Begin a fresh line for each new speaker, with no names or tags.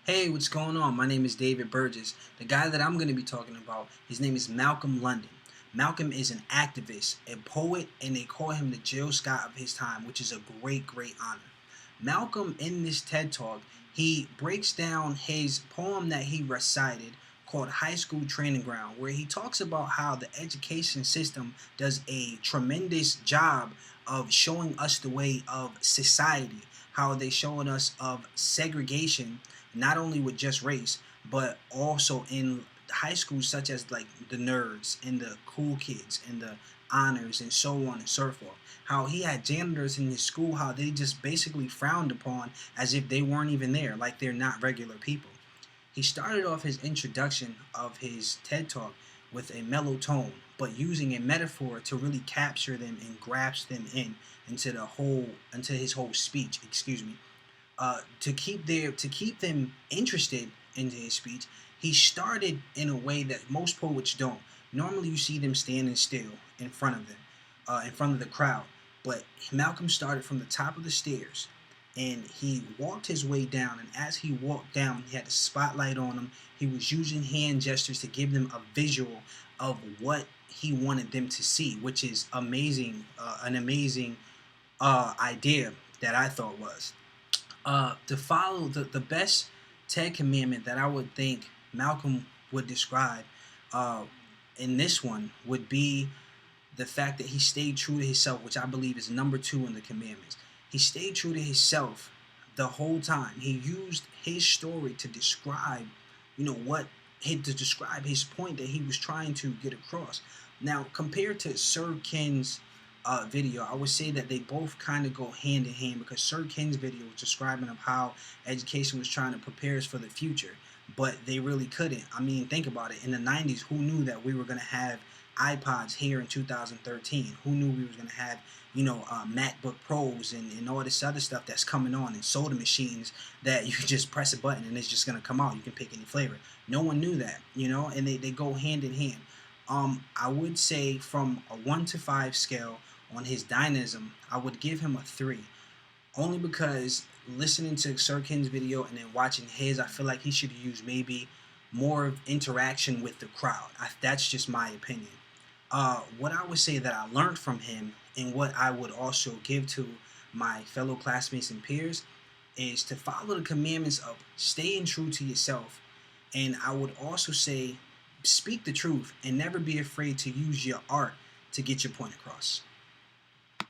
Hey, what's going on? My name is David Burgess. The guy that I'm going to be talking about, his name is Malcolm London. Malcolm is an activist, a poet, and they call him the Jill Scott of his time, which is a great, great honor. Malcolm, in this TED Talk, he breaks down his poem that he recited called High School Training Ground, where he talks about how the education system does a tremendous job of showing us the way of society, how they showing us of segregation, not only with just race, but also in high schools such as like the nerds and the cool kids and the honors and so on and so forth. How he had janitors in his school, how they just basically frowned upon as if they weren't even there, like they're not regular people. He started off his introduction of his TED Talk with a mellow tone, but using a metaphor to really capture them and grasp them into his whole speech. Excuse me. To keep them interested into his speech, he started in a way that most poets don't. Normally, you see them standing still in front of them, in front of the crowd. But Malcolm started from the top of the stairs, and he walked his way down. And as he walked down, he had the spotlight on him. He was using hand gestures to give them a visual of what he wanted them to see, which is amazing. An amazing idea that I thought was to follow the best Ten Commandment that I would think Malcolm would describe uh, in this one would be the fact that he stayed true to himself, which I believe is number two in the commandments. He stayed true to himself the whole time. He used his story to describe, what to describe his point that he was trying to get across. Now, compared to Sir Ken's video, I would say that they both kind of go hand in hand because Sir Ken's video was describing of how education was trying to prepare us for the future, but they really couldn't. I mean, think about it. In the 90s, who knew that we were going to have iPods here in 2013? Who knew we was going to have, MacBook Pros and all this other stuff that's coming on, and soda machines that you can just press a button and it's just going to come out. You can pick any flavor. No one knew that, and they go hand in hand. I would say from a 1 to 5 scale on his dynamism, I would give him a 3. Only because listening to Sir Ken's video and then watching his, I feel like he should use maybe more interaction with the crowd. That's just my opinion. What I would say that I learned from him and what I would also give to my fellow classmates and peers is to follow the commandments of staying true to yourself. And I would also say speak the truth and never be afraid to use your art to get your point across.